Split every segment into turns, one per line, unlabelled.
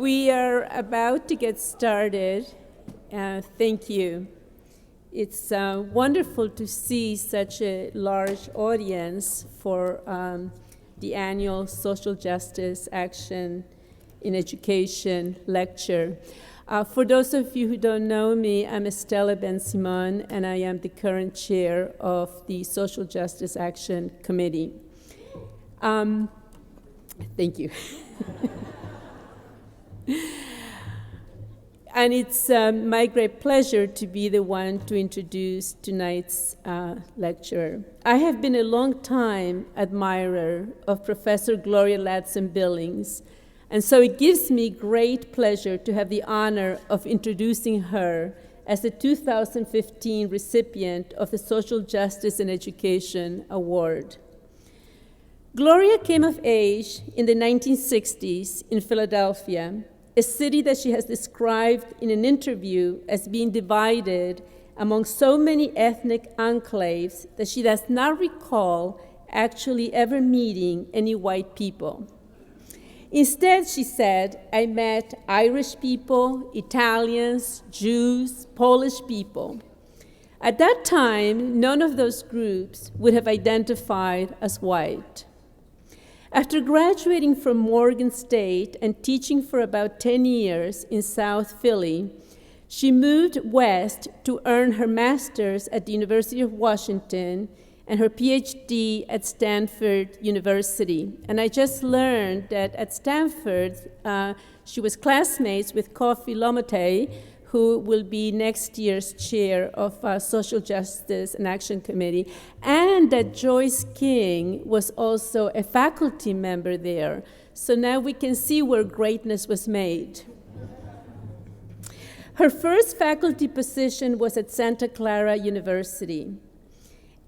We are about to get started. Thank you. It's wonderful to see such a large audience for the annual Social Justice Action in Education lecture. For those of you who don't know me, I'm Estela Ben-Simon, and I am the current chair of the Social Justice Action Committee. Thank you. And it's my great pleasure to be the one to introduce tonight's lecturer. I have been a long-time admirer of Professor Gloria Ladson-Billings, and so it gives me great pleasure to have the honor of introducing her as the 2015 recipient of the Social Justice in Education Award. Gloria came of age in the 1960s in Philadelphia, a city that she has described in an interview as being divided among so many ethnic enclaves that she does not recall actually ever meeting any white people. Instead, she said, I met Irish people, Italians, Jews, Polish people. At that time, none of those groups would have identified as white. After graduating from Morgan State and teaching for about 10 years in South Philly, she moved west to earn her master's at the University of Washington and her PhD at Stanford University. And I just learned that at Stanford, she was classmates with Kofi Lomotey, who will be next year's chair of Social Justice and Action Committee, and that Joyce King was also a faculty member there. So now we can see where greatness was made. Her first faculty position was at Santa Clara University.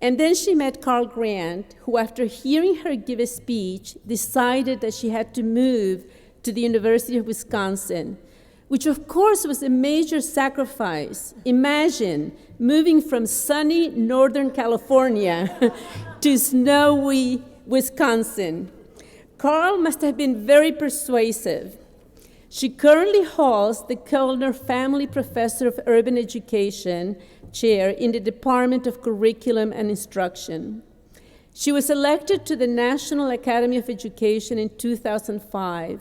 And then she met Carl Grant, who after hearing her give a speech, decided that she had to move to the University of Wisconsin, which of course was a major sacrifice. Imagine moving from sunny Northern California to snowy Wisconsin. Carl must have been very persuasive. She currently holds the Kellner Family Professor of Urban Education chair in the Department of Curriculum and Instruction. She was elected to the National Academy of Education in 2005.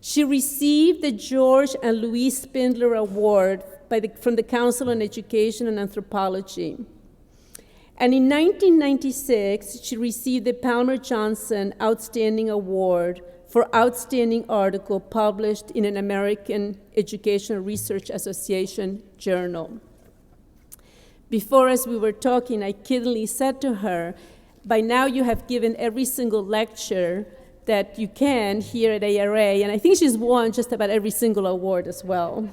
She received the George and Louise Spindler Award from the Council on Education and Anthropology. And in 1996, she received the Palmer Johnson Outstanding Award for Outstanding Article published in an American Educational Research Association journal. Before, as we were talking, I kiddingly said to her, by now you have given every single lecture that you can here at AERA, and I think she's won just about every single award as well.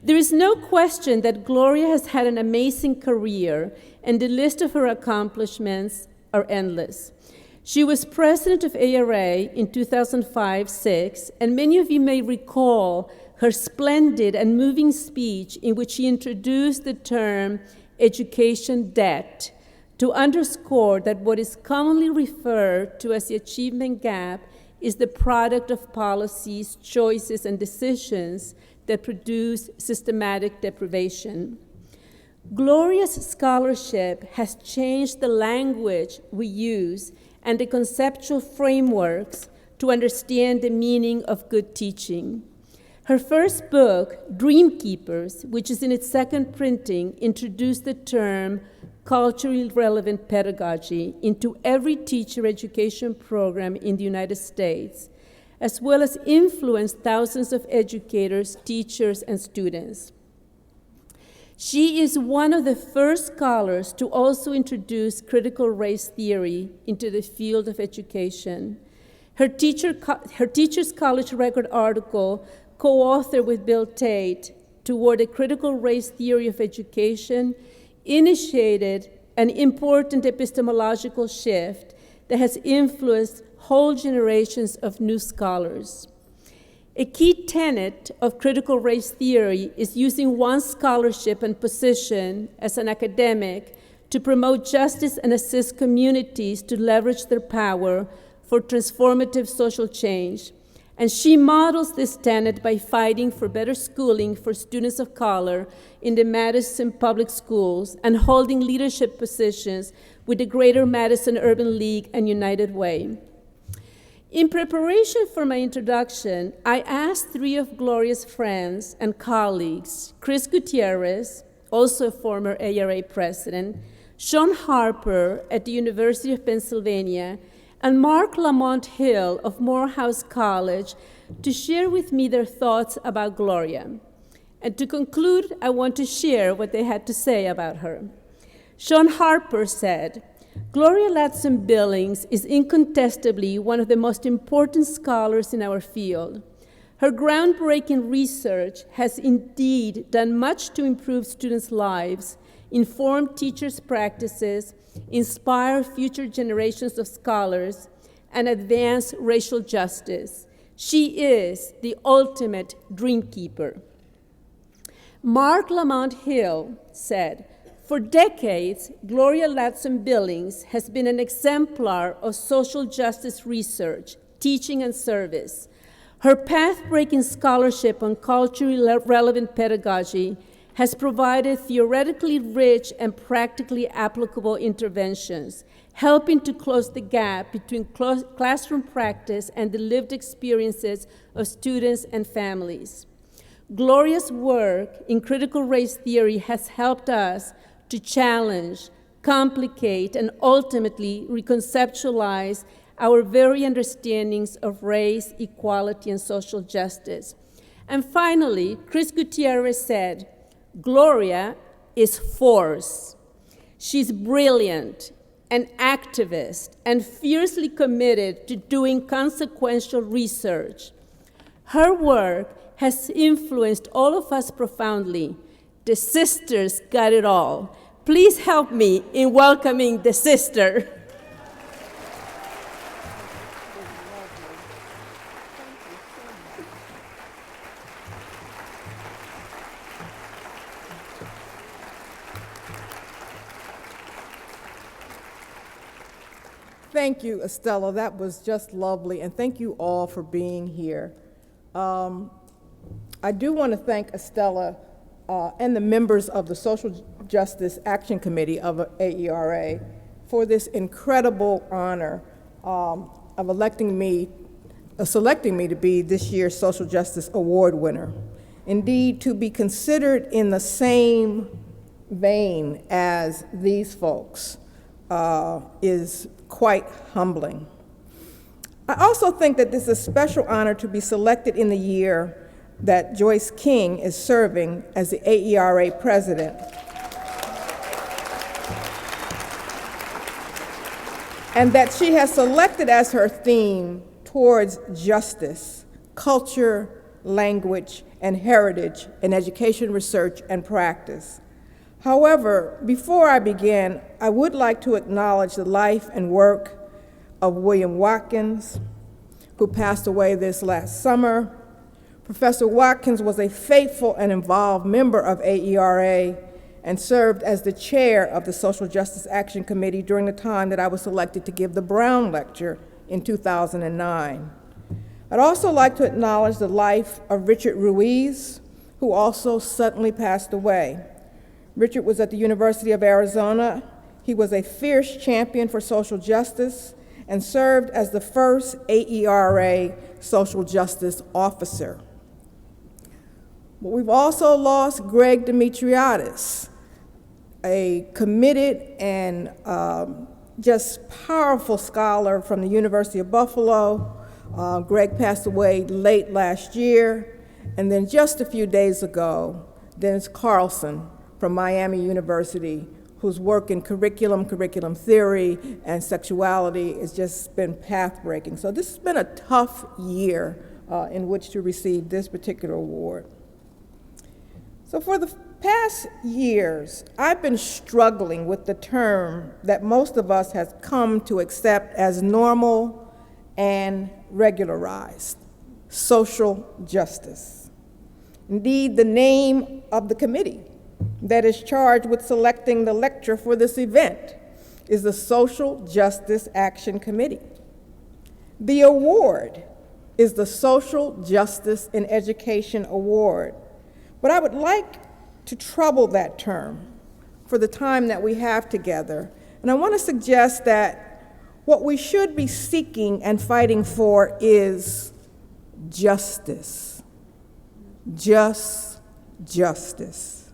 There is no question that Gloria has had an amazing career, and the list of her accomplishments are endless. She was president of AERA in 2005-06, and many of you may recall her splendid and moving speech in which she introduced the term education debt to underscore that what is commonly referred to as the achievement gap is the product of policies, choices, and decisions that produce systematic deprivation. Gloria's scholarship has changed the language we use and the conceptual frameworks to understand the meaning of good teaching. Her first book, Dream Keepers, which is in its second printing, introduced the term culturally relevant pedagogy into every teacher education program in the United States, as well as influenced thousands of educators, teachers, and students. She is one of the first scholars to also introduce critical race theory into the field of education. Her Teachers College Record article, co-authored with Bill Tate, Toward a Critical Race Theory of Education, initiated an important epistemological shift that has influenced whole generations of new scholars. A key tenet of critical race theory is using one's scholarship and position as an academic to promote justice and assist communities to leverage their power for transformative social change, And she models this tenet by fighting for better schooling for students of color in the Madison public schools and holding leadership positions with the Greater Madison Urban League and United Way. In preparation for my introduction, I asked three of Gloria's friends and colleagues, Chris Gutierrez, also a former AERA president, Sean Harper at the University of Pennsylvania, and Mark Lamont Hill of Morehouse College to share with me their thoughts about Gloria. And to conclude, I want to share what they had to say about her. Sean Harper said, "Gloria Ladson-Billings is incontestably one of the most important scholars in our field. Her groundbreaking research has indeed done much to improve students' lives, inform teachers' practices, inspire future generations of scholars, and advance racial justice. She is the ultimate dreamkeeper." Mark Lamont Hill said, "For decades, Gloria Ladson-Billings has been an exemplar of social justice research, teaching, and service. Her path-breaking scholarship on culturally relevant pedagogy has provided theoretically rich and practically applicable interventions, helping to close the gap between classroom practice and the lived experiences of students and families. Gloria's work in critical race theory has helped us to challenge, complicate, and ultimately reconceptualize our very understandings of race, equality, and social justice." And finally, Chris Gutierrez said, "Gloria is force. She's brilliant, an activist, and fiercely committed to doing consequential research. Her work has influenced all of us profoundly. The sisters got it all. Please help me in welcoming the sister."
Thank you, Estella. That was just lovely, and thank you all for being here. I do want to thank Estella and the members of the Social Justice Action Committee of AERA for this incredible honor of selecting me to be this year's Social Justice Award winner. Indeed, to be considered in the same vein as these folks is quite humbling. I also think that this is a special honor to be selected in the year that Joyce King is serving as the AERA president. And that she has selected as her theme towards justice, culture, language, and heritage in education, research, and practice. However, before I begin, I would like to acknowledge the life and work of William Watkins, who passed away this last summer. Professor Watkins was a faithful and involved member of AERA and served as the chair of the Social Justice Action Committee during the time that I was selected to give the Brown Lecture in 2009. I'd also like to acknowledge the life of Richard Ruiz, who also suddenly passed away. Richard was at the University of Arizona. He was a fierce champion for social justice and served as the first AERA social justice officer. But we've also lost Greg Demetriadis, a committed and just powerful scholar from the University of Buffalo. Greg passed away late last year. And then just a few days ago, Dennis Carlson from Miami University, whose work in curriculum theory, and sexuality has just been path-breaking. So this has been a tough year in which to receive this particular award. So for the past years, I've been struggling with the term that most of us have come to accept as normal and regularized: social justice. Indeed, the name of the committee that is charged with selecting the lecture for this event is the Social Justice Action Committee. The award is the Social Justice in Education Award. But I would like to trouble that term for the time that we have together. And I want to suggest that what we should be seeking and fighting for is justice. Just justice.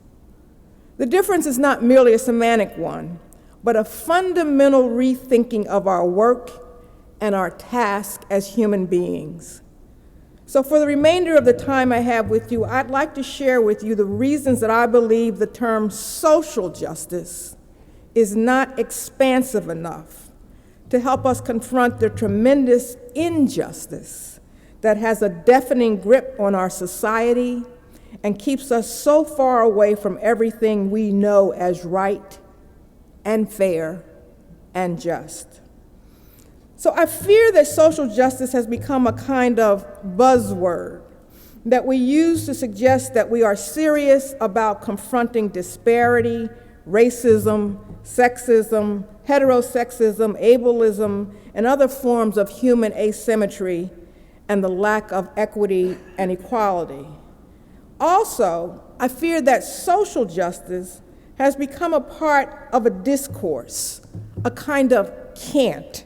The difference is not merely a semantic one, but a fundamental rethinking of our work and our task as human beings. So for the remainder of the time I have with you, I'd like to share with you the reasons that I believe the term social justice is not expansive enough to help us confront the tremendous injustice that has a deafening grip on our society and keeps us so far away from everything we know as right and fair and just. So I fear that social justice has become a kind of buzzword that we use to suggest that we are serious about confronting disparity, racism, sexism, heterosexism, ableism, and other forms of human asymmetry and the lack of equity and equality. Also, I fear that social justice has become a part of a discourse, a kind of cant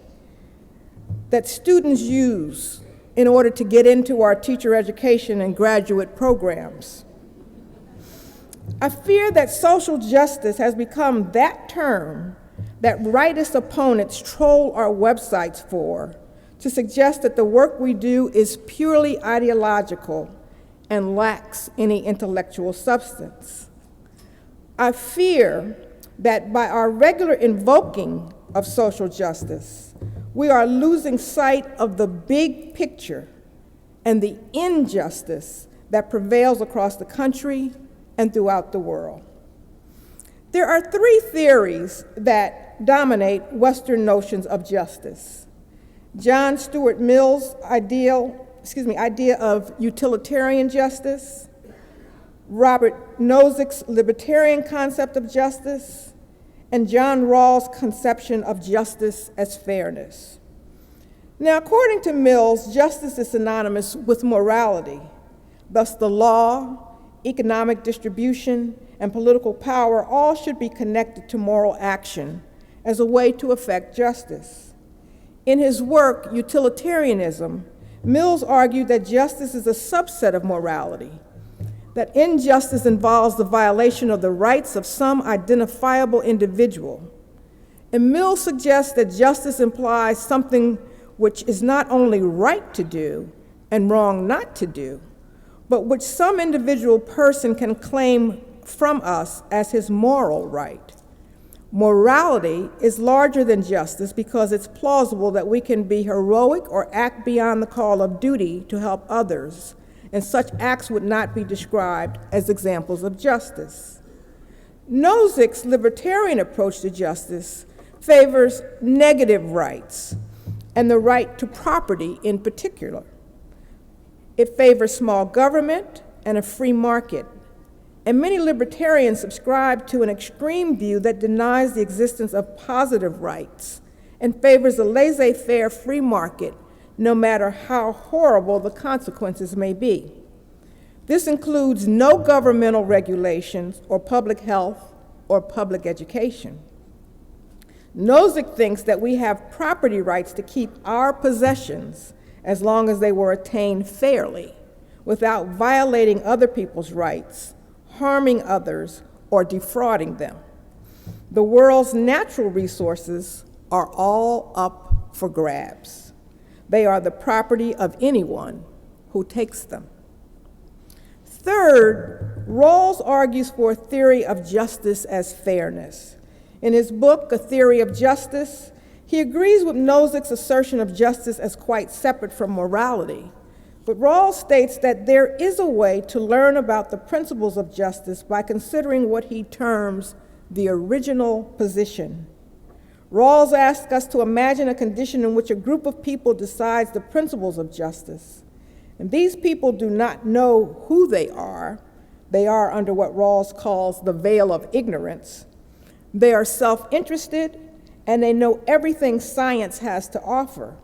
that students use in order to get into our teacher education and graduate programs. I fear that social justice has become that term that rightist opponents troll our websites for to suggest that the work we do is purely ideological and lacks any intellectual substance. I fear that by our regular invoking of social justice, we are losing sight of the big picture and the injustice that prevails across the country and throughout the world. There are three theories that dominate Western notions of justice. John Stuart Mill's idea of utilitarian justice, Robert Nozick's libertarian concept of justice, and John Rawls' conception of justice as fairness. Now, according to Mills, justice is synonymous with morality. Thus, the law, economic distribution, and political power all should be connected to moral action as a way to effect justice. In his work, Utilitarianism, Mills argued that justice is a subset of morality, that injustice involves the violation of the rights of some identifiable individual. And Mills suggests that justice implies something which is not only right to do and wrong not to do, but which some individual person can claim from us as his moral right. Morality is larger than justice because it's plausible that we can be heroic or act beyond the call of duty to help others, and such acts would not be described as examples of justice. Nozick's libertarian approach to justice favors negative rights and the right to property in particular. It favors small government and a free market. And many libertarians subscribe to an extreme view that denies the existence of positive rights and favors a laissez-faire free market, no matter how horrible the consequences may be. This includes no governmental regulations or public health or public education. Nozick thinks that we have property rights to keep our possessions as long as they were attained fairly, without violating other people's rights, harming others, or defrauding them. The world's natural resources are all up for grabs. They are the property of anyone who takes them. Third, Rawls argues for a theory of justice as fairness. In his book, A Theory of Justice, he agrees with Nozick's assertion of justice as quite separate from morality. But Rawls states that there is a way to learn about the principles of justice by considering what he terms the original position. Rawls asks us to imagine a condition in which a group of people decides the principles of justice. And these people do not know who they are. They are under what Rawls calls the veil of ignorance. They are self-interested, and they know everything science has to offer.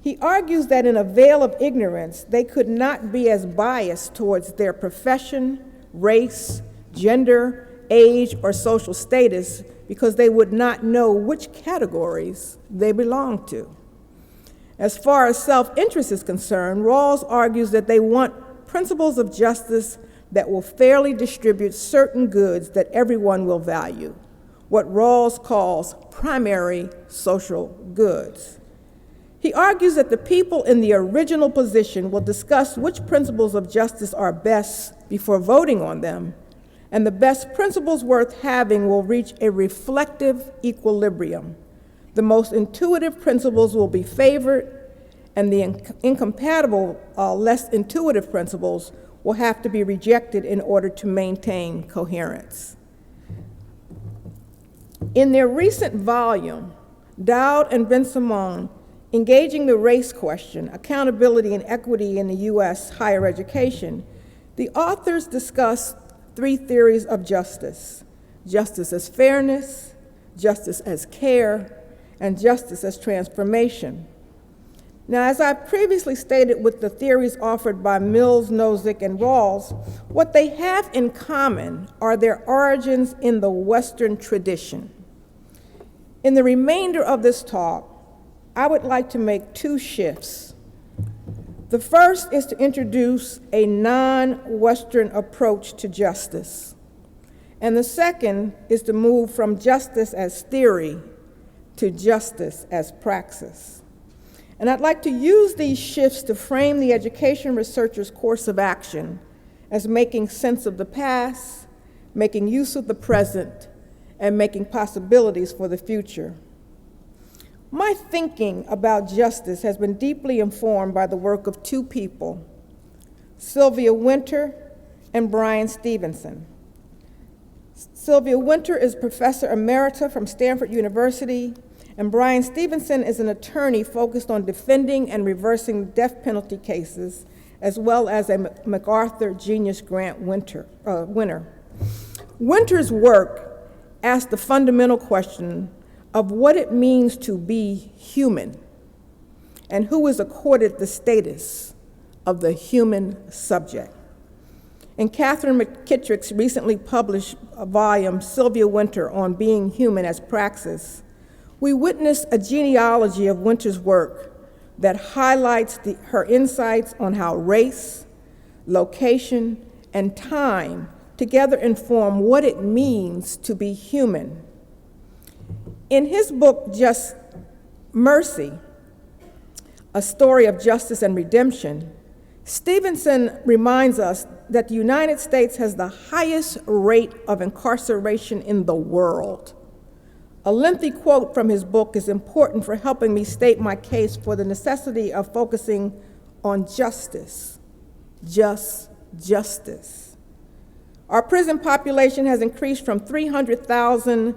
He argues that in a veil of ignorance, they could not be as biased towards their profession, race, gender, age, or social status because they would not know which categories they belong to. As far as self-interest is concerned, Rawls argues that they want principles of justice that will fairly distribute certain goods that everyone will value, what Rawls calls primary social goods. He argues that the people in the original position will discuss which principles of justice are best before voting on them, and the best principles worth having will reach a reflective equilibrium. The most intuitive principles will be favored, and the incompatible, less intuitive principles will have to be rejected in order to maintain coherence. In their recent volume, Dowd and Ben-Simon, Engaging the Race Question, Accountability and Equity in the U.S. Higher Education, the authors discuss three theories of justice: justice as fairness, justice as care, and justice as transformation. Now, as I previously stated with the theories offered by Mills, Nozick, and Rawls, what they have in common are their origins in the Western tradition. In the remainder of this talk, I would like to make two shifts. The first is to introduce a non-Western approach to justice. And the second is to move from justice as theory to justice as praxis. And I'd like to use these shifts to frame the education researcher's course of action as making sense of the past, making use of the present, and making possibilities for the future. My thinking about justice has been deeply informed by the work of two people, Sylvia Wynter and Bryan Stevenson. Sylvia Wynter is Professor Emerita from Stanford University, and Bryan Stevenson is an attorney focused on defending and reversing death penalty cases, as well as a MacArthur Genius Grant winner. Wynter's work asked the fundamental question of what it means to be human and who is accorded the status of the human subject. In Catherine McKittrick's recently published volume, Sylvia Wynter, on Being Human as Praxis, we witness a genealogy of Wynter's work that highlights her insights on how race, location, and time together inform what it means to be human. In his book, Just Mercy, A Story of Justice and Redemption, Stevenson reminds us that the United States has the highest rate of incarceration in the world. A lengthy quote from his book is important for helping me state my case for the necessity of focusing on justice, just justice. Our prison population has increased from 300,000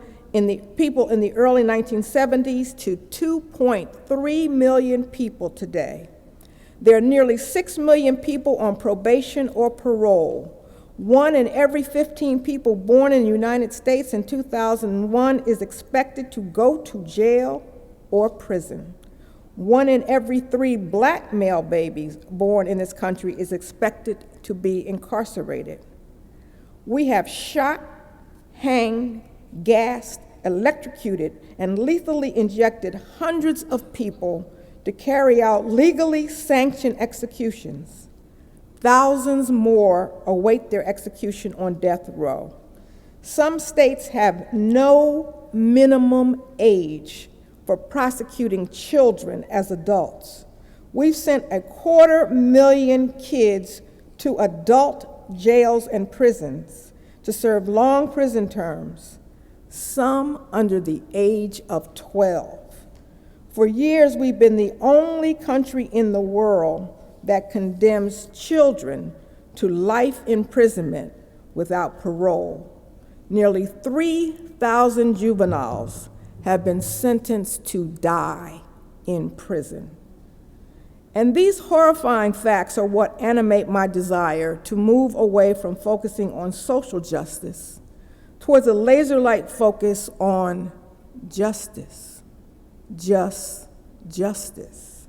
people in the early 1970s to 2.3 million people today. There are nearly 6 million people on probation or parole. 1 in every 15 people born in the United States in 2001 is expected to go to jail or prison. 1 in every 3 black male babies born in this country is expected to be incarcerated. We have shot, hanged, gassed, electrocuted, and lethally injected hundreds of people to carry out legally sanctioned executions. Thousands more await their execution on death row. Some states have no minimum age for prosecuting children as adults. We've sent 250,000 kids to adult jails and prisons to serve long prison terms, some under the age of 12. For years, we've been the only country in the world that condemns children to life imprisonment without parole. Nearly 3,000 juveniles have been sentenced to die in prison. And these horrifying facts are what animate my desire to move away from focusing on social justice towards a laser-like focus on justice, just justice.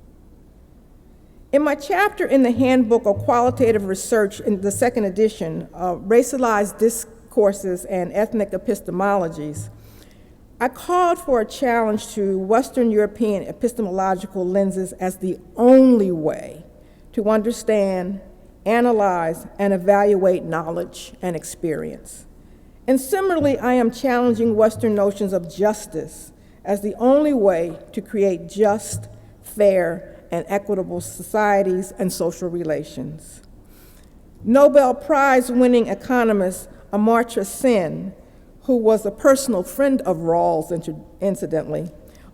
In my chapter in the Handbook of Qualitative Research in the second edition, Racialized Discourses and Ethnic Epistemologies, I called for a challenge to Western European epistemological lenses as the only way to understand, analyze, and evaluate knowledge and experience. And similarly, I am challenging Western notions of justice as the only way to create just, fair, and equitable societies and social relations. Nobel Prize-winning economist Amartya Sen, who was a personal friend of Rawls, incidentally,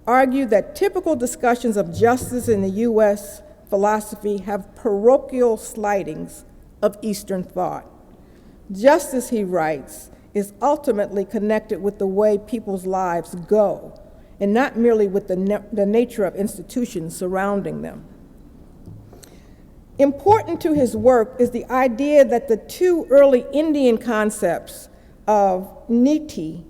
argued that typical discussions of justice in the U.S. philosophy have parochial slightings of Eastern thought. Justice, he writes, is ultimately connected with the way people's lives go, and not merely with the nature of institutions surrounding them. Important to his work is the idea that the two early Indian concepts of niti,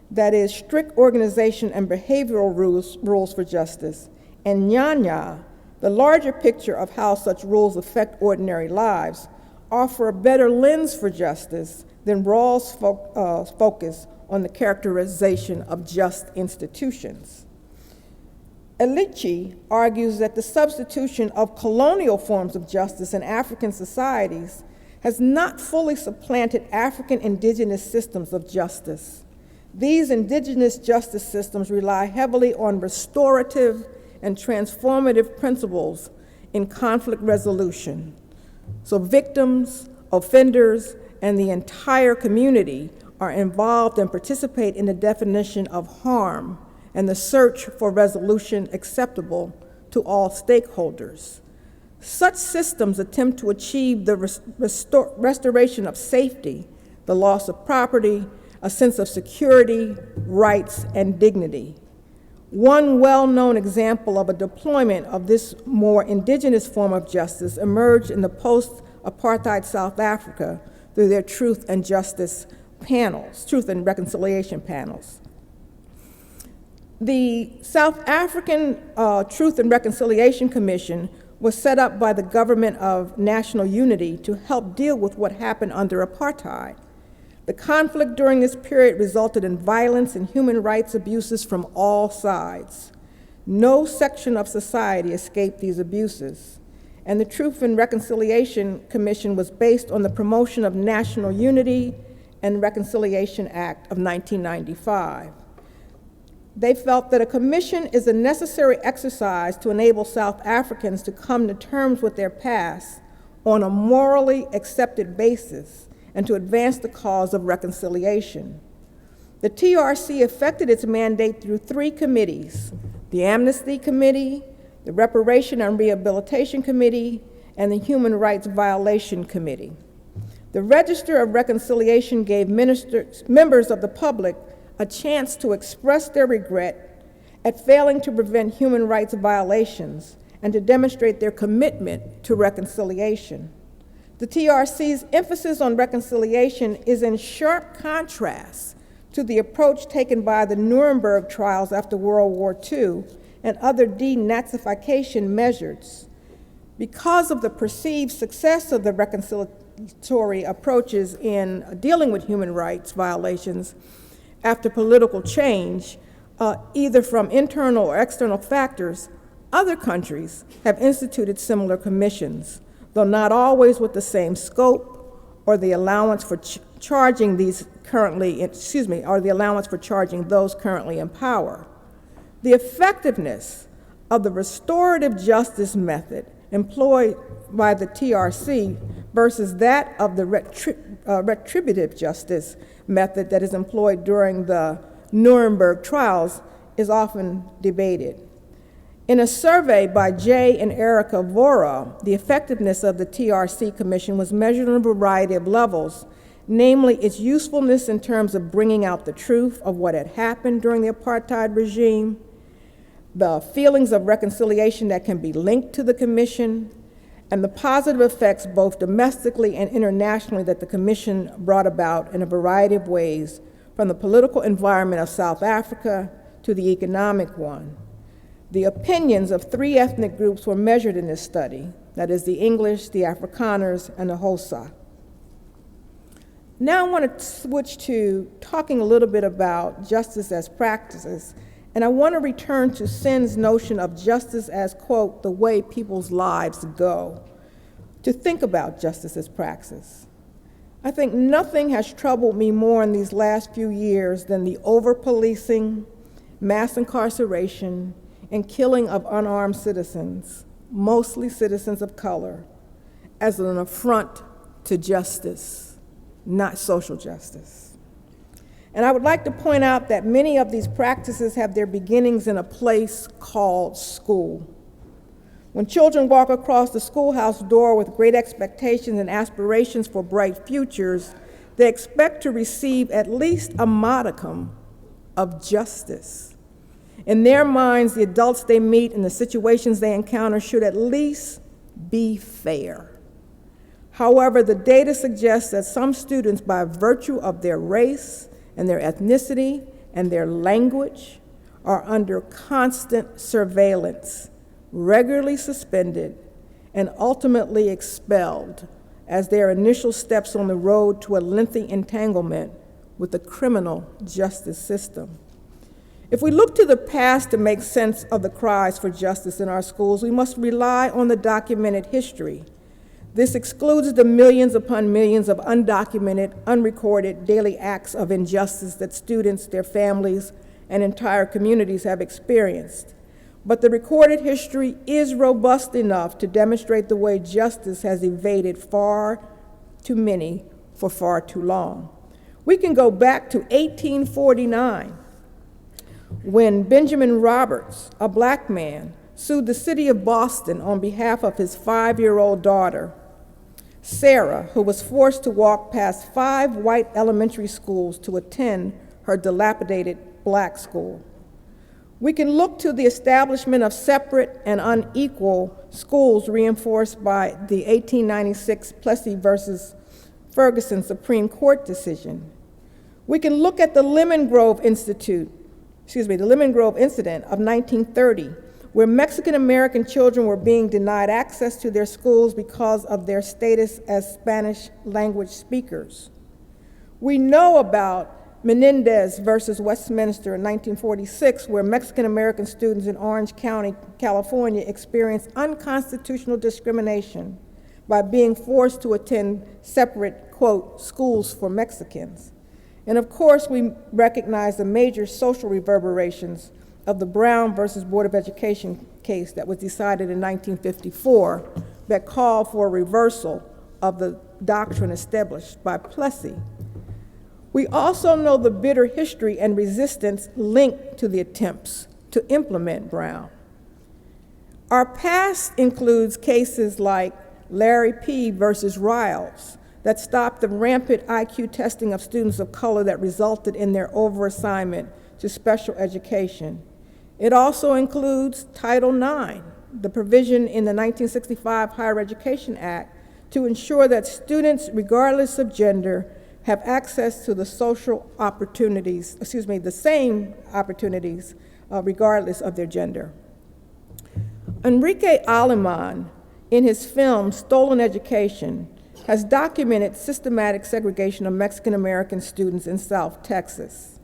that is strict organization and behavioral rules for justice, and jnana, the larger picture of how such rules affect ordinary lives, offer a better lens for justice than Rawls' focus on the characterization of just institutions. Elichi argues that the substitution of colonial forms of justice in African societies has not fully supplanted African indigenous systems of justice. These indigenous justice systems rely heavily on restorative and transformative principles in conflict resolution. So victims, offenders, and the entire community are involved and participate in the definition of harm and the search for resolution acceptable to all stakeholders. Such systems attempt to achieve the restoration of safety, the loss of property, a sense of security, rights, and dignity. One well-known example of a deployment of this more indigenous form of justice emerged in the post-apartheid South Africa through their truth and justice panels, truth and reconciliation panels. The South African Truth and Reconciliation Commission was set up by the government of national unity to help deal with what happened under apartheid. The conflict during this period resulted in violence and human rights abuses from all sides. No section of society escaped these abuses, and the Truth and Reconciliation Commission was based on the promotion of national unity and Reconciliation Act of 1995. They felt that a commission is a necessary exercise to enable South Africans to come to terms with their past on a morally accepted basis and to advance the cause of reconciliation. The TRC effected its mandate through 3 committees: the Amnesty Committee, the Reparation and Rehabilitation Committee, and the Human Rights Violation Committee. The Register of Reconciliation gave members of the public a chance to express their regret at failing to prevent human rights violations and to demonstrate their commitment to reconciliation. The TRC's emphasis on reconciliation is in sharp contrast to the approach taken by the Nuremberg trials after World War II and other denazification measures. Because of the perceived success of the reconciliatory approaches in dealing with human rights violations after political change, either from internal or external factors, other countries have instituted similar commissions, though not always with the same scope or the allowance for charging those currently in power. The effectiveness of the restorative justice method employed by the TRC versus that of the retributive justice method that is employed during the Nuremberg trials is often debated. In a survey by Jay and Erica Vora, the effectiveness of the TRC Commission was measured on a variety of levels, namely its usefulness in terms of bringing out the truth of what had happened during the apartheid regime, the feelings of reconciliation that can be linked to the Commission, and the positive effects both domestically and internationally that the Commission brought about in a variety of ways, from the political environment of South Africa to the economic one. The opinions of 3 ethnic groups were measured in this study: that is the English, the Afrikaners, and the Xhosa. Now I want to switch to talking a little bit about justice as practices, and I want to return to Sen's notion of justice as, quote, the way people's lives go, to think about justice as praxis. I think nothing has troubled me more in these last few years than the over-policing, mass incarceration, and killing of unarmed citizens, mostly citizens of color, as an affront to justice, not social justice. And I would like to point out that many of these practices have their beginnings in a place called school. When children walk across the schoolhouse door with great expectations and aspirations for bright futures, they expect to receive at least a modicum of justice. In their minds, the adults they meet and the situations they encounter should at least be fair. However, the data suggests that some students, by virtue of their race and their ethnicity and their language, are under constant surveillance, regularly suspended, and ultimately expelled as their initial steps on the road to a lengthy entanglement with the criminal justice system. If we look to the past to make sense of the cries for justice in our schools, we must rely on the documented history. This excludes the millions upon millions of undocumented, unrecorded daily acts of injustice that students, their families, and entire communities have experienced. But the recorded history is robust enough to demonstrate the way justice has evaded far too many for far too long. We can go back to 1849, when Benjamin Roberts, a black man, sued the city of Boston on behalf of his 5-year-old daughter, Sarah, who was forced to walk past 5 white elementary schools to attend her dilapidated black school. We can look to the establishment of separate and unequal schools reinforced by the 1896 Plessy versus Ferguson Supreme Court decision. We can look at the Lemon Grove incident of 1930, where Mexican-American children were being denied access to their schools because of their status as Spanish language speakers. We know about Menendez versus Westminster in 1946, where Mexican-American students in Orange County, California, experienced unconstitutional discrimination by being forced to attend separate, quote, schools for Mexicans. And of course, we recognize the major social reverberations of the Brown versus Board of Education case that was decided in 1954 that called for a reversal of the doctrine established by Plessy. We also know the bitter history and resistance linked to the attempts to implement Brown. Our past includes cases like Larry P. versus Riles that stopped the rampant IQ testing of students of color that resulted in their overassignment to special education. It also includes Title IX, the provision in the 1965 Higher Education Act to ensure that students, regardless of gender, have access to the social opportunities, the same opportunities, regardless of their gender. Enrique Aleman, in his film Stolen Education, has documented systematic segregation of Mexican-American students in South Texas.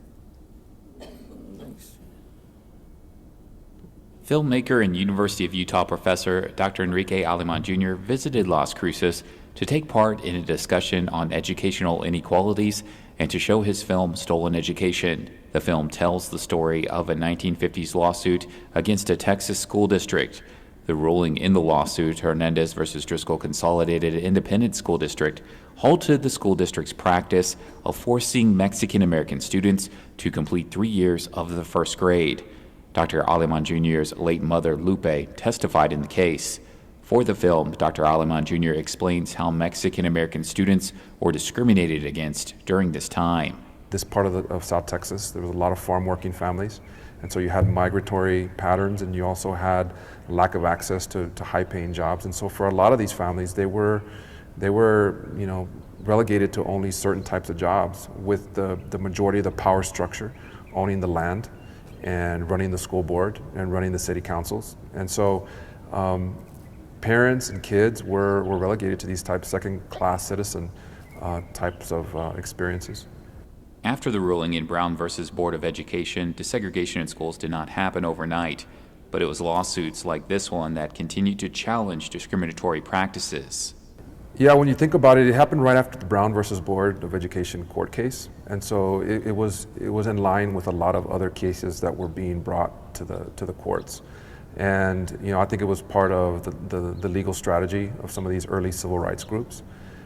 Filmmaker and University of Utah professor Dr. Enrique Aleman Jr. visited Las Cruces to take part in a discussion on educational inequalities and to show his film Stolen Education. The film tells the story of a 1950s lawsuit against a Texas school district. The ruling in the lawsuit, Hernandez versus Driscoll Consolidated Independent School District, halted the school district's practice of forcing Mexican-American students to complete 3 years of the first grade. Dr. Aleman Jr.'s late mother, Lupe, testified in the case. For the film, Dr. Aleman Jr. explains how Mexican-American students were discriminated against during this time.
This part of South Texas, there was a lot of farm-working families, and so you had migratory patterns, and you also had lack of access to high-paying jobs. And so for a lot of these families, they were relegated to only certain types of jobs, with the majority of the power structure owning the land and running the school board and running the city councils. And so parents and kids were relegated to these types of second-class citizen types of experiences.
After the ruling in Brown versus Board of Education, desegregation in schools did not happen overnight, but it was lawsuits like this one that continued to challenge discriminatory practices.
Yeah, when you think about it, it happened right after the Brown versus Board of Education court case, and so it was in line with a lot of other cases that were being brought to the courts. And I think it was part of the legal strategy of some of these early civil rights groups,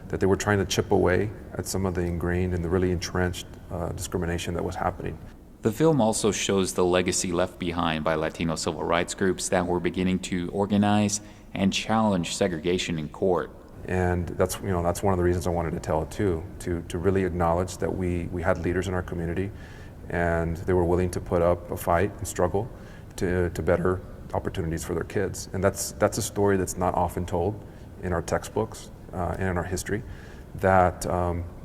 that they were trying to chip away at some of the ingrained and the really entrenched discrimination that was happening.
The film also shows the legacy left behind by Latino civil rights groups that were beginning to organize and challenge segregation in court.
And that's one of the reasons I wanted to tell it too, to really acknowledge that we had leaders in our community, and they were willing to put up a fight and struggle to better opportunities for their kids. And that's a story that's not often told in our textbooks and in our history, that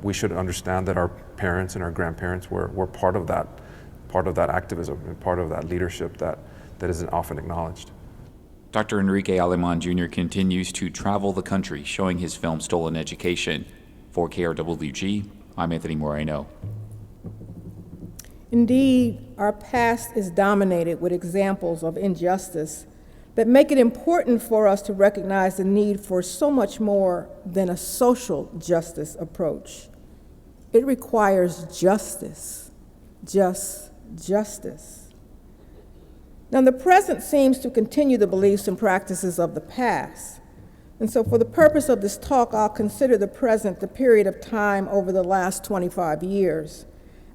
we should understand that our parents and our grandparents were part of that activism and part of that leadership that isn't often acknowledged.
Dr. Enrique Aleman Jr. continues to travel the country showing his film Stolen Education. For KRWG, I'm Anthony Moreno.
Indeed, our past is dominated with examples of injustice that make it important for us to recognize the need for so much more than a social justice approach. It requires justice, just justice. Now, the present seems to continue the beliefs and practices of the past. And so for the purpose of this talk, I'll consider the present the period of time over the last 25 years.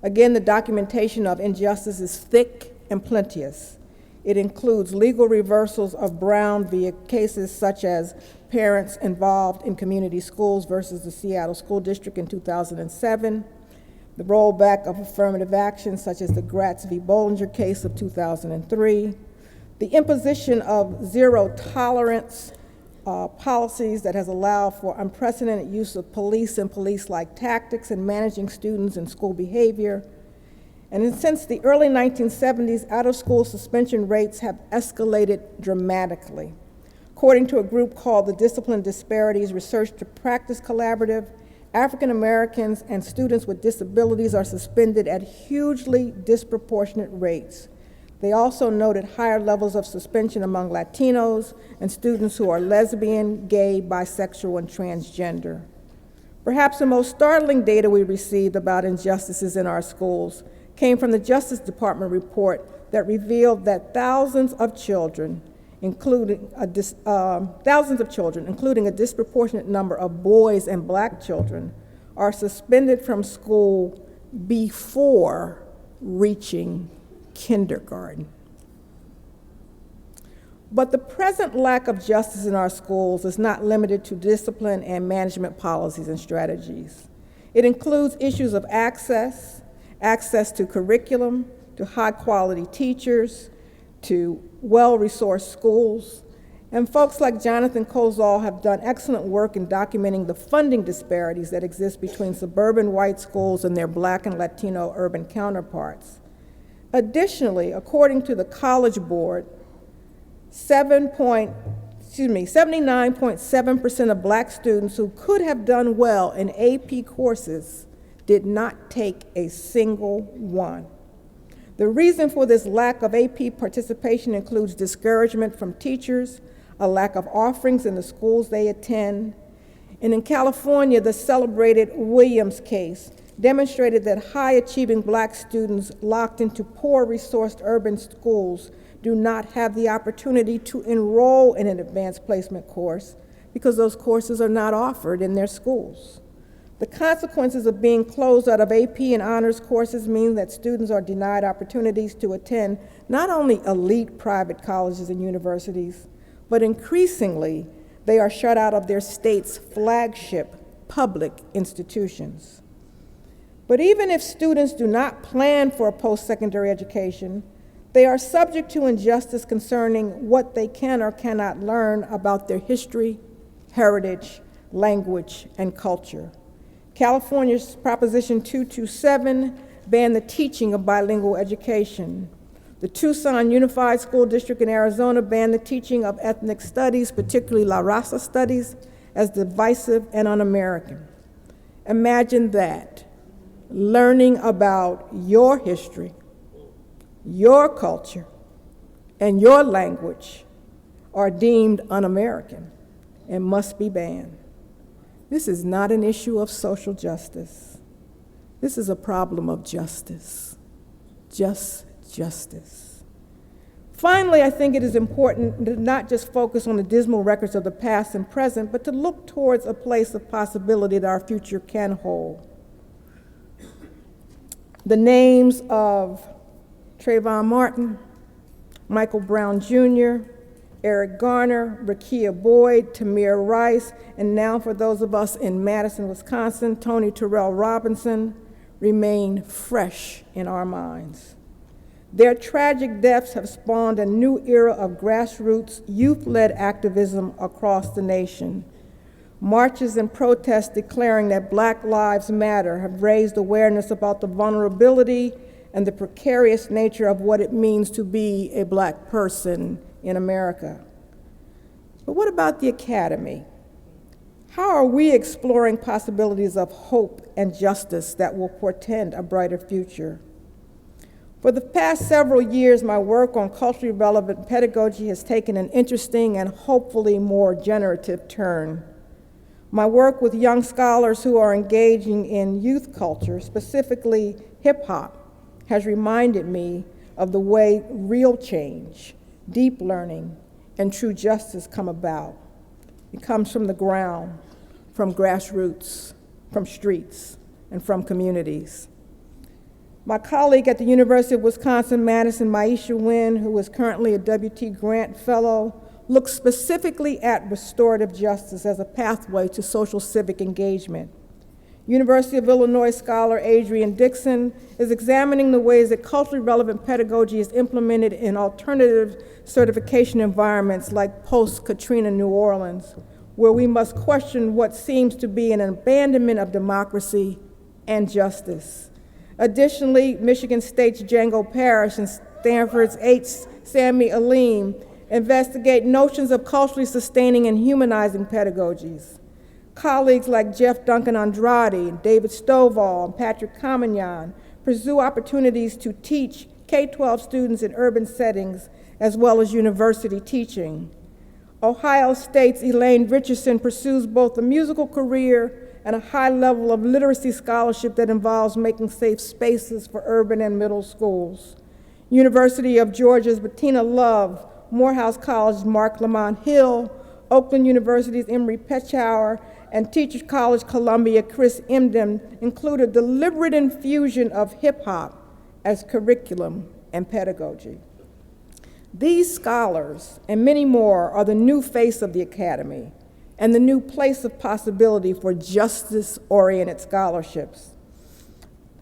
Again, the documentation of injustice is thick and plenteous. It includes legal reversals of Brown via cases such as parents involved in community schools versus the Seattle School District in 2007, the rollback of affirmative action such as the Gratz v. Bollinger case of 2003, the imposition of zero tolerance policies that has allowed for unprecedented use of police and police-like tactics in managing students and school behavior. And since the early 1970s, out-of-school suspension rates have escalated dramatically. According to a group called the Discipline Disparities Research to Practice Collaborative, African Americans and students with disabilities are suspended at hugely disproportionate rates. They also noted higher levels of suspension among Latinos and students who are lesbian, gay, bisexual, and transgender. Perhaps the most startling data we received about injustices in our schools came from the Justice Department report that revealed that thousands of children, including a disproportionate number of boys and black children, are suspended from school before reaching kindergarten. But the present lack of justice in our schools is not limited to discipline and management policies and strategies. It includes issues of access to curriculum, to high-quality teachers, to well-resourced schools. And folks like Jonathan Kozol have done excellent work in documenting the funding disparities that exist between suburban white schools and their black and Latino urban counterparts. Additionally, according to the College Board, 79.7% of black students who could have done well in AP courses did not take a single one. The reason for this lack of AP participation includes discouragement from teachers, a lack of offerings in the schools they attend. And in California, the celebrated Williams case demonstrated that high-achieving black students locked into poor-resourced urban schools do not have the opportunity to enroll in an advanced placement course because those courses are not offered in their schools. The consequences of being closed out of AP and honors courses mean that students are denied opportunities to attend not only elite private colleges and universities, but increasingly, they are shut out of their state's flagship public institutions. But even if students do not plan for a post-secondary education, they are subject to injustice concerning what they can or cannot learn about their history, heritage, language, and culture. California's Proposition 227 banned the teaching of bilingual education. The Tucson Unified School District in Arizona banned the teaching of ethnic studies, particularly La Raza studies, as divisive and un-American. Imagine that, learning about your history, your culture, and your language are deemed un-American and must be banned. This is not an issue of social justice. This is a problem of justice. Just justice. Finally, I think it is important to not just focus on the dismal records of the past and present, but to look towards a place of possibility that our future can hold. The names of Trayvon Martin, Michael Brown Jr., Eric Garner, Rakia Boyd, Tamir Rice, and now for those of us in Madison, Wisconsin, Tony Terrell Robinson, remain fresh in our minds. Their tragic deaths have spawned a new era of grassroots, youth-led activism across the nation. Marches and protests declaring that Black Lives Matter have raised awareness about the vulnerability and the precarious nature of what it means to be a Black person in America. But what about the academy? How are we exploring possibilities of hope and justice that will portend a brighter future? For the past several years, my work on culturally relevant pedagogy has taken an interesting and hopefully more generative turn. My work with young scholars who are engaging in youth culture, specifically hip hop, has reminded me of the way real change, deep learning, and true justice come about. It comes from the ground, from grassroots, from streets, and from communities. My colleague at the University of Wisconsin-Madison, Maisha Wynn, who is currently a W.T. Grant Fellow, looks specifically at restorative justice as a pathway to social civic engagement. University of Illinois scholar Adrian Dixon is examining the ways that culturally relevant pedagogy is implemented in alternative certification environments like post-Katrina New Orleans, where we must question what seems to be an abandonment of democracy and justice. Additionally, Michigan State's Django Parrish and Stanford's H. Sami Alim investigate notions of culturally sustaining and humanizing pedagogies. Colleagues like Jeff Duncan Andrade, David Stovall, and Patrick Kamagnan pursue opportunities to teach K-12 students in urban settings as well as university teaching. Ohio State's Elaine Richardson pursues both a musical career and a high level of literacy scholarship that involves making safe spaces for urban and middle schools. University of Georgia's Bettina Love, Morehouse College's Mark Lamont Hill, Oakland University's Emory Pechauer, and Teachers College Columbia Chris Emden include a deliberate infusion of hip-hop as curriculum and pedagogy. These scholars and many more are the new face of the academy and the new place of possibility for justice-oriented scholarships.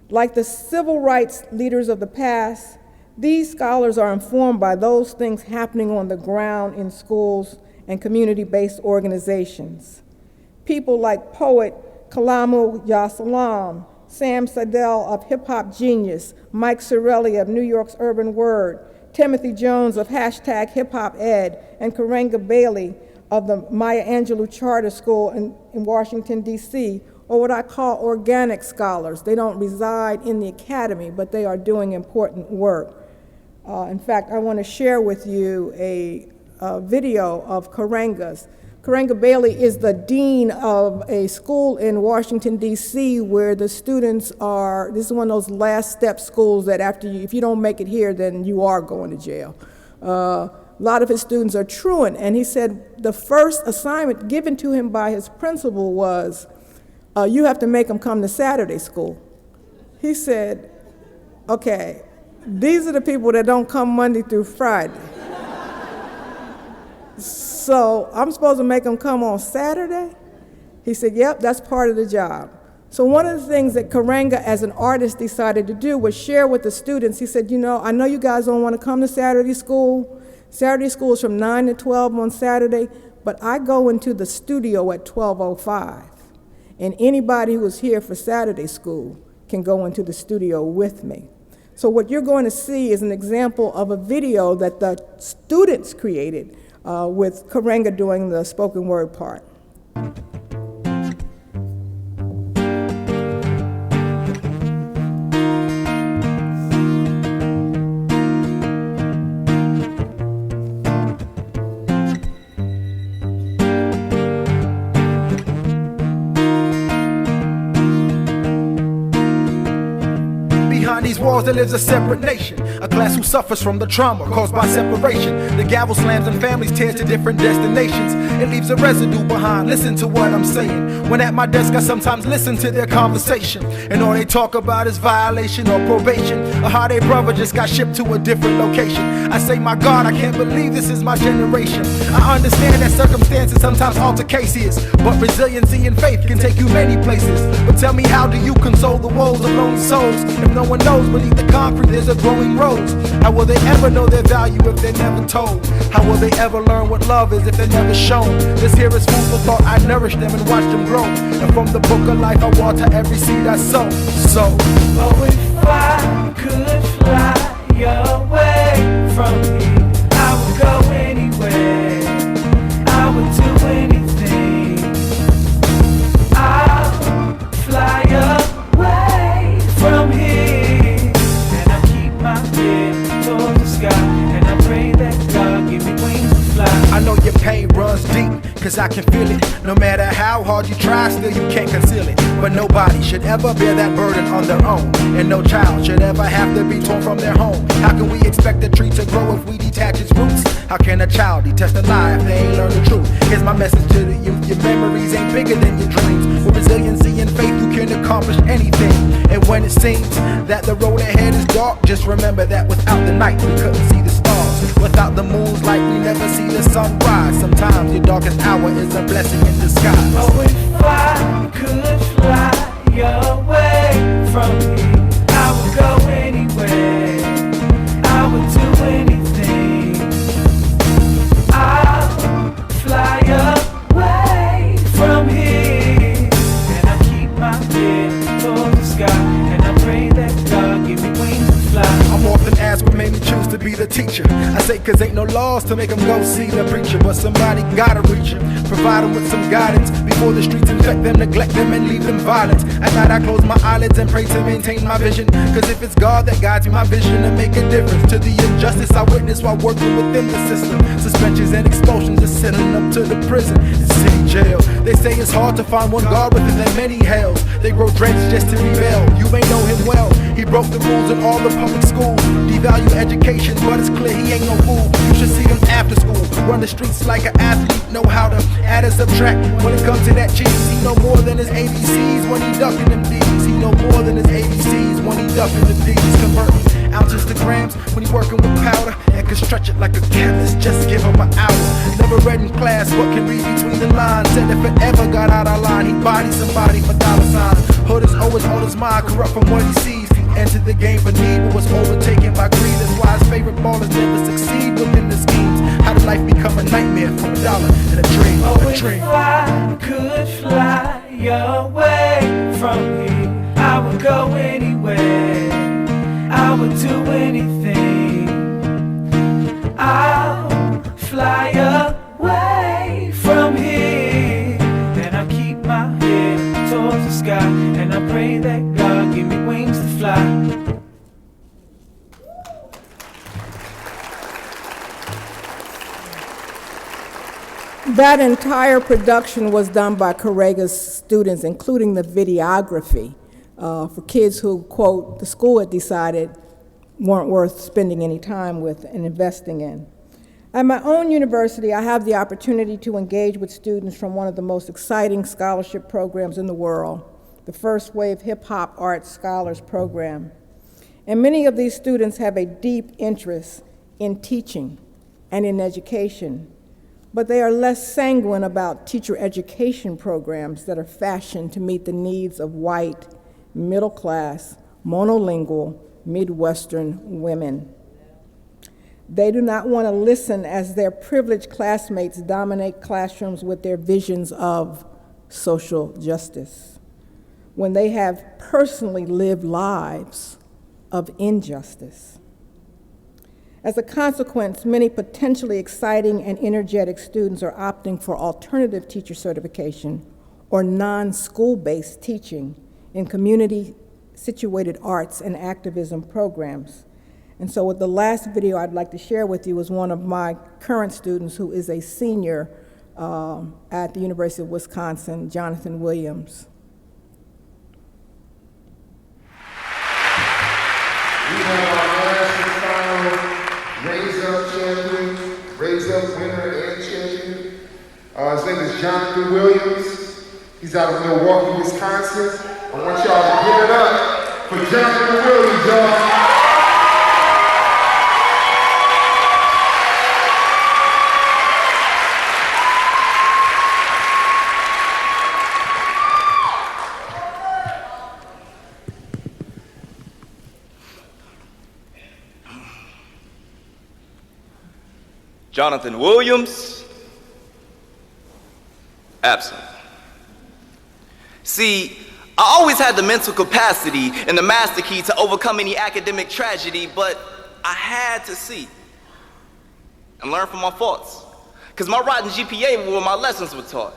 Like the civil rights leaders of the past, these scholars are informed by those things happening on the ground in schools and community-based organizations. People like poet Kalamu Yasalam, Sam Sadell of Hip Hop Genius, Mike Sorelli of New York's Urban Word, Timothy Jones of Hashtag Hip Hop Ed, and Karenga Bailey of the Maya Angelou Charter School in Washington, D.C., or what I call organic scholars. They don't reside in the academy, but they are doing important work. In fact, I want to share with you a video of Karenga's. Karenga Bailey is the dean of a school in Washington, D.C., where the students are, this is one of those last step schools that after you, if you don't make it here, then you are going to jail. A lot of his students are truant, and he said the first assignment given to him by his principal was, you have to make them come to Saturday school. He said, okay, these are the people that don't come Monday through Friday. So I'm supposed to make them come on Saturday? He said, yep, that's part of the job. So one of the things that Karenga as an artist decided to do was share with the students. He said, you know, I know you guys don't want to come to Saturday school. Saturday school is from 9 to 12 on Saturday, but I go into the studio at 12:05. And anybody who is here for Saturday school can go into the studio with me. So what you're going to see is an example of a video that the students created with Karenga doing the spoken word part.
These walls there lives a separate nation, a class who suffers from the trauma caused by separation. The gavel slams and families tears to different destinations. It leaves a residue behind. Listen to what I'm saying. When at my desk I sometimes listen to their conversation, and all they talk about is violation or probation, or how their brother just got shipped to a different location. I say, my God, I can't believe this is my generation. I understand that circumstances sometimes alter cases, but resiliency and faith can take you many places. But tell me, how do you console the woes of lonely souls if no one knows beneath the concrete there's a growing rose? How will they ever know their value if they're never told? How will they ever learn what love is if they're never shown? This here is food for thought. I nourish them and watch them grow, and from the book of life I water every seed I sow. So,
oh, if I could fly away from here, I would go anywhere, I would do anything. I'll fly away from here, and I keep my head towards the sky, and I pray that God give me wings to fly.
I know your pain runs deep, cause I can feel it. No matter how hard you try, still you can't conceal it. But nobody should ever bear that burden on their own, and no child should ever have to be torn from their home. How can we expect a tree to grow if we detach its roots? How can a child detest a lie if they ain't learned the truth? Here's my message to the youth: your memories ain't bigger than your dreams. With resiliency and faith you can accomplish anything. And when it seems that the road ahead is dark, just remember that without the night we couldn't see the stars. Without the moon's light we never see the sunrise. Sometimes your darkest hour is a blessing in disguise.
Oh, if I could fly away from here, I would go anywhere, I would do anything. I'll fly away from here, and I keep my head towards the sky, and I pray that God give me wings to fly.
I'm often asked what made me choose to be the teacher. I say cause ain't no laws to make them go see the preacher, but somebody gotta reach him, provide them with some guidance before the streets infect them, neglect them, and leave them violent. At night I close my eyelids and pray to maintain my vision, cause if it's God that guides me, my vision to make a difference to the injustice I witness while working within the system. Suspensions and expulsions are sending up to the prison and city jail. They say it's hard to find one God within their many hells. They grow dreads just to rebel. You may know him well. He broke the rules in all the public schools, devalue education, but it's clear he ain't no fool. You should see him after school, run the streets like an athlete, know how to add and subtract. When it comes to that cheese, he know more than his ABCs when he ducking them D's. He know more than his ABCs when he ducking them D's. Converting ounces to grams when he working with powder, and can stretch it like a canvas, just give him an hour. Never read in class but can read between the lines. Said if it ever got out of line, he'd body somebody for dollar signs. Hood is always on his mind, corrupt from what he sees. He entered the game for need but was overtaken by greed. That's why his favorite ballers never succeed within the schemes. How did life become a nightmare for $1 and a dream?
Oh,
A dream.
if I could fly away from here, I would go anywhere, I would do anything. I'll fly away from here, and I keep my head towards the sky, and I pray that God give me wings to fly.
That entire production was done by Karega's students, including the videography, for kids who, quote, the school had decided weren't worth spending any time with and investing in. At my own university, I have the opportunity to engage with students from one of the most exciting scholarship programs in the world, the First Wave Hip Hop Arts Scholars Program. And many of these students have a deep interest in teaching and in education, but they are less sanguine about teacher education programs that are fashioned to meet the needs of white, middle-class, monolingual, Midwestern women. They do not want to listen as their privileged classmates dominate classrooms with their visions of social justice, when they have personally lived lives of injustice. As a consequence, many potentially exciting and energetic students are opting for alternative teacher certification or non-school-based teaching in community-situated arts and activism programs. And so with the last video I'd like to share with you is one of my current students who is a senior at the University of Wisconsin, Jonathan Williams.
We have our last final Raise Up champion, Raise Up winner and champion. His name is Jonathan Williams. He's out of Milwaukee, Wisconsin. I want y'all to give it up for Jonathan Williams, y'all.
Jonathan Williams, absent. See, I always had the mental capacity and the master key to overcome any academic tragedy, but I had to see and learn from my faults. Because my rotten GPA were where my lessons were taught.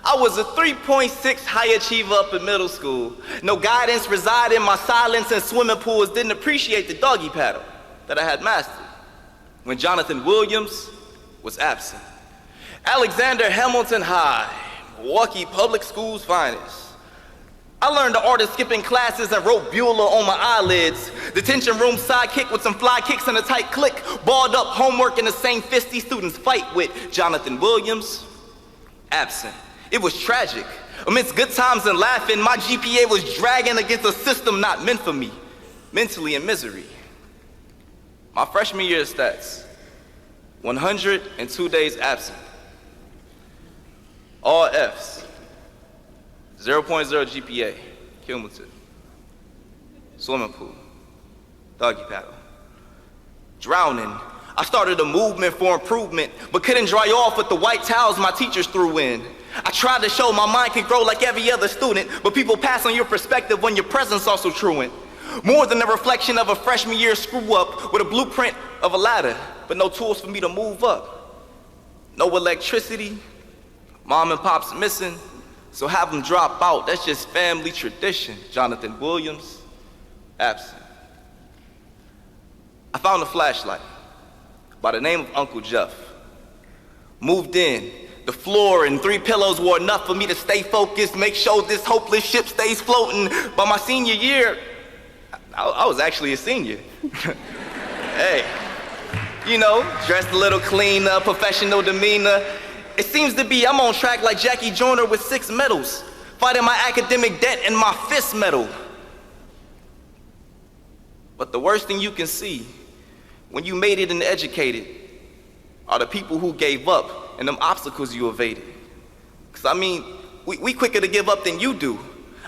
I was a 3.6 high achiever up in middle school. No guidance resided in my silence and swimming pools, didn't appreciate the doggy paddle that I had mastered when Jonathan Williams was absent. Alexander Hamilton High, Milwaukee Public Schools finest. I learned the art of skipping classes and wrote Bueller on my eyelids. Detention room sidekick with some fly kicks and a tight click. Balled up homework in the same fist these students fight with. Jonathan Williams, absent. It was tragic. Amidst good times and laughing, my GPA was dragging against a system not meant for me, mentally in misery. My freshman year stats, 102 days absent. All Fs, 0.0 GPA, cumulative. Swimming pool, doggy paddle. Drowning. I started a movement for improvement, but couldn't dry off with the white towels my teachers threw in. I tried to show my mind can grow like every other student, but people pass on your perspective when your presence also truant. More than a reflection of a freshman year screw up with a blueprint of a ladder, but no tools for me to move up. No electricity, mom and pop's missing, so have them drop out. That's just family tradition. Jonathan Williams, absent. I found a flashlight by the name of Uncle Jeff. Moved in. The floor and 3 pillows were enough for me to stay focused, make sure this hopeless ship stays floating. By my senior year, I was actually a senior. Hey, you know, dressed a little cleaner, professional demeanor. It seems to be I'm on track like Jackie Joyner with 6 medals, fighting my academic debt and my fist medal. But the worst thing you can see when you made it and educated are the people who gave up and them obstacles you evaded. Because I mean, we quicker to give up than you do.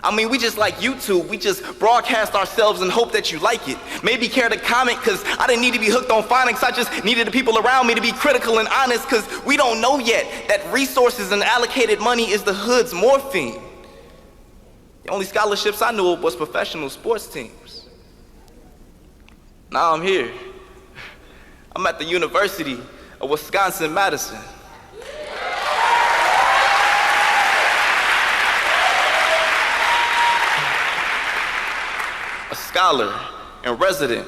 I mean, we just like YouTube. We just broadcast ourselves and hope that you like it. Maybe care to comment, because I didn't need to be hooked on phonics. I just needed the people around me to be critical and honest, because we don't know yet that resources and allocated money is the hood's morphine. The only scholarships I knew of was professional sports teams. Now I'm here. I'm at the University of Wisconsin-Madison. A scholar and resident,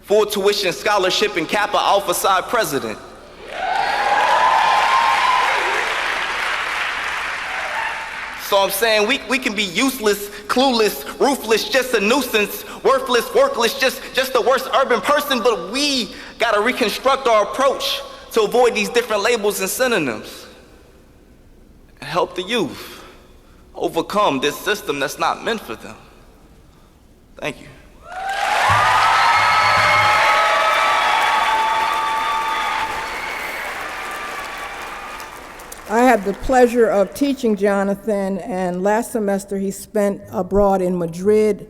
full tuition scholarship and Kappa Alpha Psi president. So I'm saying we can be useless, clueless, ruthless, just a nuisance, worthless, workless, just the worst urban person, but we gotta reconstruct our approach to avoid these different labels and synonyms and help the youth overcome this system that's not meant for them. Thank you.
I had the pleasure of teaching Jonathan, and last semester he spent abroad in Madrid.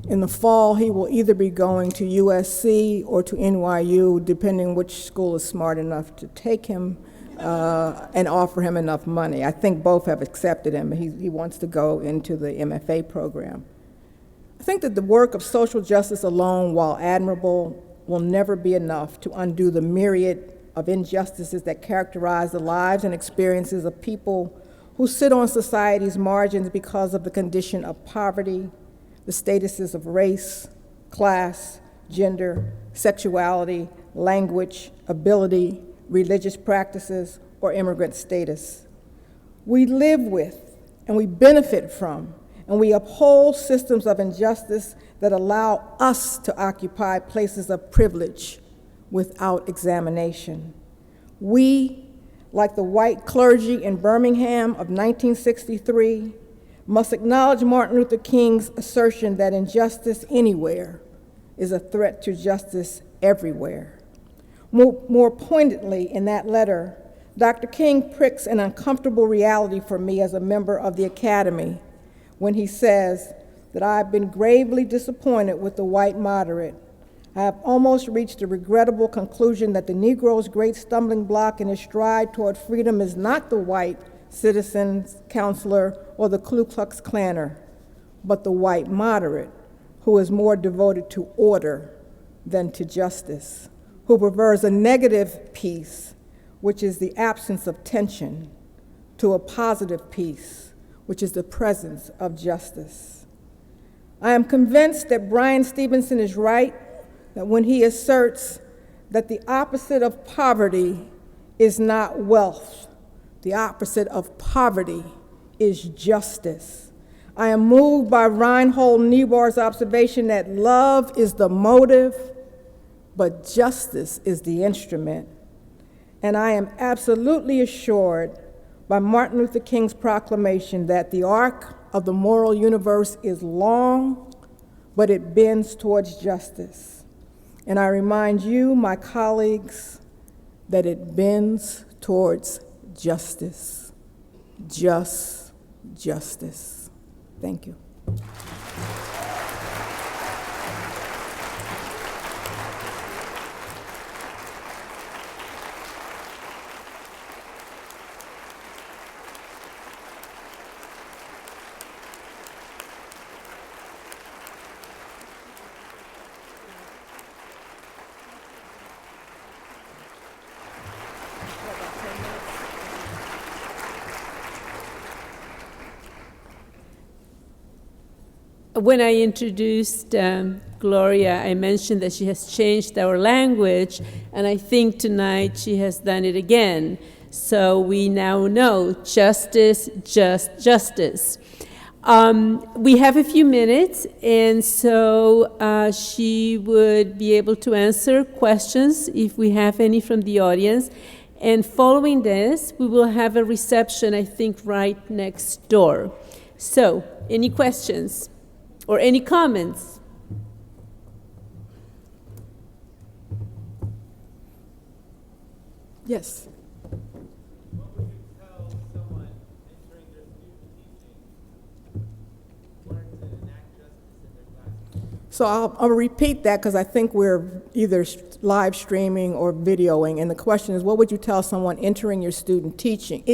In the fall, he will either be going to USC or to NYU, depending which school is smart enough to take him and offer him enough money. I think both have accepted him. He wants to go into the MFA program. think that the work of social justice alone, while admirable, will never be enough to undo the myriad of injustices that characterize the lives and experiences of people who sit on society's margins because of the condition of poverty, the statuses of race, class, gender, sexuality, language, ability, religious practices, or immigrant status. We live with and we benefit from and we uphold systems of injustice that allow us to occupy places of privilege without examination. We, like the white clergy in Birmingham of 1963, must acknowledge Martin Luther King's assertion that injustice anywhere is a threat to justice everywhere. More pointedly, in that letter, Dr. King pricks an uncomfortable reality for me as a member of the Academy when he says that I have been gravely disappointed with the white moderate. I have almost reached the regrettable conclusion that the Negro's great stumbling block in his stride toward freedom is not the white citizen's counselor or the Ku Klux Klanner, but the white moderate, who is more devoted to order than to justice, who prefers a negative peace, which is the absence of tension, to a positive peace, which is the presence of justice. I am convinced that Bryan Stevenson is right, that when he asserts that the opposite of poverty is not wealth, the opposite of poverty is justice. I am moved by Reinhold Niebuhr's observation that love is the motive, but justice is the instrument. And I am absolutely assured by Martin Luther King's proclamation that the arc of the moral universe is long, but it bends towards justice. And I remind you, my colleagues, that it bends towards justice. Just justice. Thank you.
When I introduced Gloria, I mentioned that she has changed our language, and I think tonight she has done it again. So we now know justice, just justice. We have a few minutes, and so she would be able to answer questions if we have any from the audience. And following this, we will have a reception, I think, right next door. So, any questions? Or any comments?
Yes.
What would you tell someone entering their student teaching learn to enact justice in their classroom?
So I'll repeat that because I think we're either live streaming or videoing. And the question is, what would you tell someone entering their student teaching,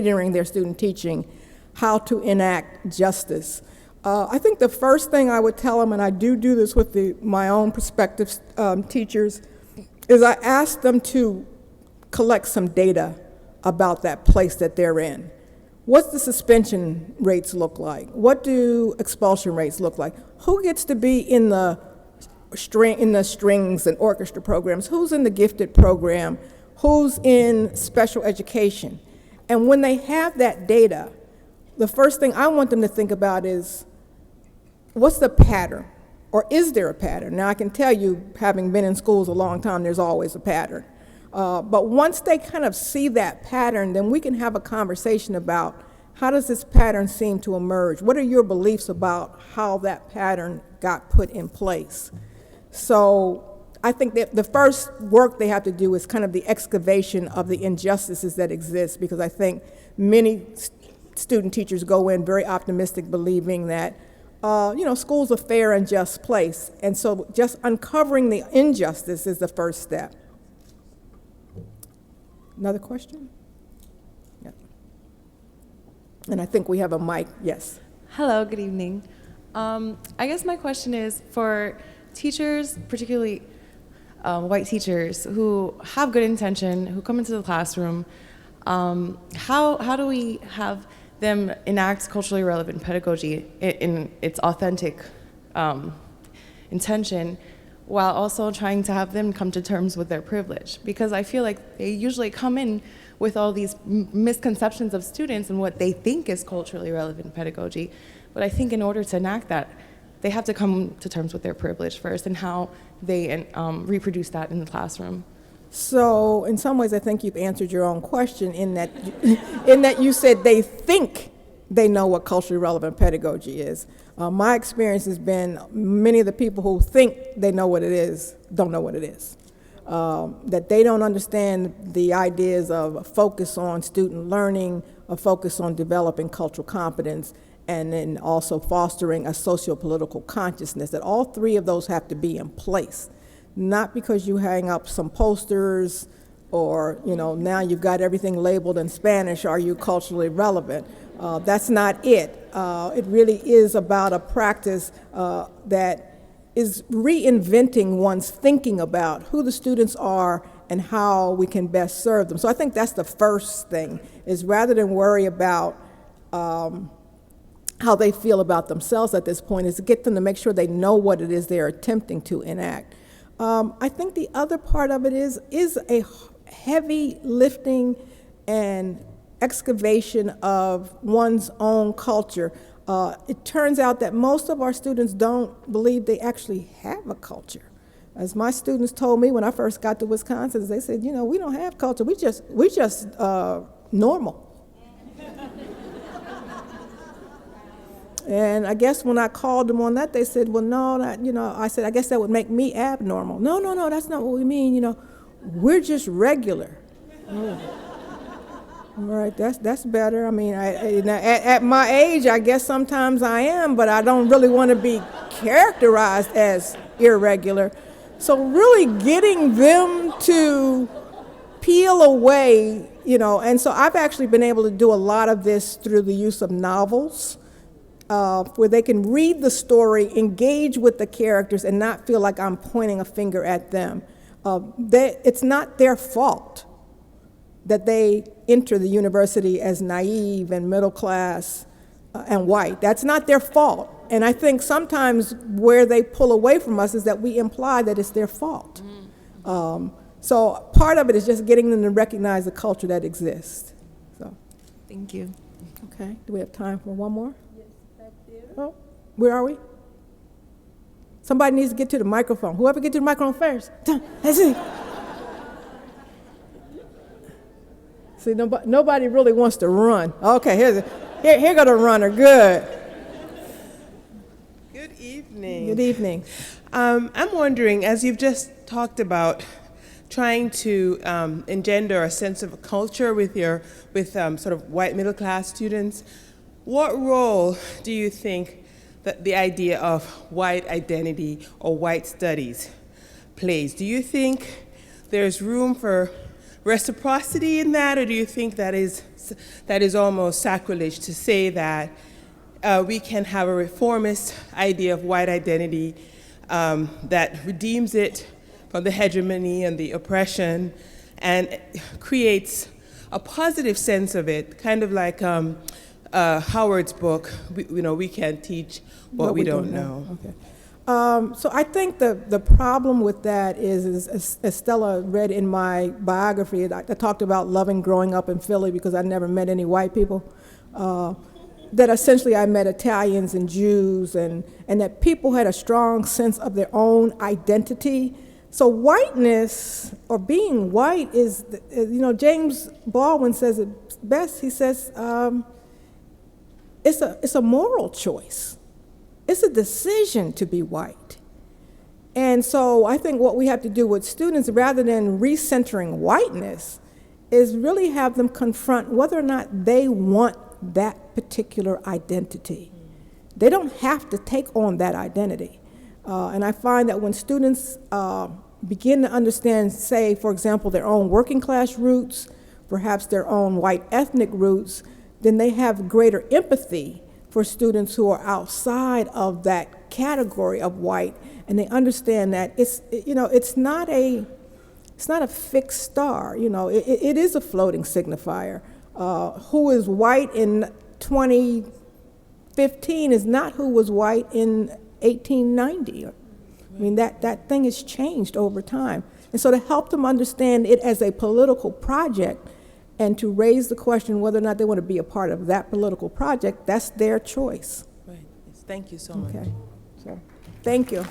how to enact justice? I think the first thing I would tell them, and I do this with my own prospective teachers, is I ask them to collect some data about that place that they're in. What's the suspension rates look like? What do expulsion rates look like? Who gets to be in the strings and orchestra programs? Who's in the gifted program? Who's in special education? And when they have that data, the first thing I want them to think about is, what's the pattern? Or is there a pattern? Now, I can tell you, having been in schools a long time, there's always a pattern. But once they kind of see that pattern, then we can have a conversation about, how does this pattern seem to emerge? What are your beliefs about how that pattern got put in place? So I think that the first work they have to do is kind of the excavation of the injustices that exist, because I think many student teachers go in very optimistic, believing that school's a fair and just place. And so just uncovering the injustice is the first step. Another question? Yeah. And I think we have a mic, yes.
Hello, good evening. I guess my question is for teachers, particularly white teachers who have good intention, who come into the classroom, how do we have them enact culturally relevant pedagogy in its authentic intention, while also trying to have them come to terms with their privilege? Because I feel like they usually come in with all these misconceptions of students and what they think is culturally relevant pedagogy. But I think in order to enact that, they have to come to terms with their privilege first and how they reproduce that in the classroom.
So in some ways, I think you've answered your own question in that, in that you said they think they know what culturally relevant pedagogy is. My experience has been many of the people who think they know what it is don't know what it is. That they don't understand the ideas of a focus on student learning, a focus on developing cultural competence, and then also fostering a socio-political consciousness, that all three of those have to be in place. Not because you hang up some posters or, now you've got everything labeled in Spanish, are you culturally relevant? That's not it. It really is about a practice that is reinventing one's thinking about who the students are and how we can best serve them. So I think that's the first thing, is rather than worry about how they feel about themselves at this point, is to get them to make sure they know what it is they're attempting to enact. I think the other part of it is a heavy lifting and excavation of one's own culture. It turns out that most of our students don't believe they actually have a culture. As my students told me when I first got to Wisconsin, they said, we don't have culture, we just normal. And I guess when I called them on that, they said, well, no, I said, I guess that would make me abnormal. No, that's not what we mean, we're just regular. Oh. All right, that's better. I mean, at my age, I guess sometimes I am, but I don't really want to be characterized as irregular. So really getting them to peel away, and so I've actually been able to do a lot of this through the use of novels, where they can read the story, engage with the characters, and not feel like I'm pointing a finger at them. It's not their fault that they enter the university as naive and middle class and white. That's not their fault. And I think sometimes where they pull away from us is that we imply that it's their fault. So part of it is just getting them to recognize the culture that exists. So,
thank you.
Okay, do we have time for one more? Yes, back there. Oh, where are we? Somebody needs to get to the microphone. Whoever gets to the microphone first. That's it. See, nobody really wants to run. Okay, here go the runner. Good.
Good evening.
Good evening.
I'm wondering, as you've just talked about trying to engender a sense of a culture with sort of white middle class students, what role do you think that the idea of white identity or white studies plays? Do you think there's room for reciprocity in that, or do you think that is almost sacrilege to say that we can have a reformist idea of white identity that redeems it from the hegemony and the oppression and creates a positive sense of it, kind of like Howard's book, we can't teach what we don't know.
Okay. So I think the problem with that is as Stella read in my biography, I talked about loving growing up in Philly because I never met any white people, that essentially I met Italians and Jews, and that people had a strong sense of their own identity. So whiteness, or being white, is, James Baldwin says it best. He says, it's a moral choice. It's a decision to be white. And so I think what we have to do with students, rather than recentering whiteness, is really have them confront whether or not they want that particular identity. They don't have to take on that identity. And I find that when students begin to understand, say, for example, their own working class roots, perhaps their own white ethnic roots, then they have greater empathy for students who are outside of that category of white, and they understand that it's not a fixed star. It is a floating signifier. Who is white in 2015 is not who was white in 1890. I mean, that thing has changed over time. And so to help them understand it as a political project and to raise the question whether or not they want to be a part of that political project, that's their choice.
Right. Yes, thank you so much.
Okay. So, thank you.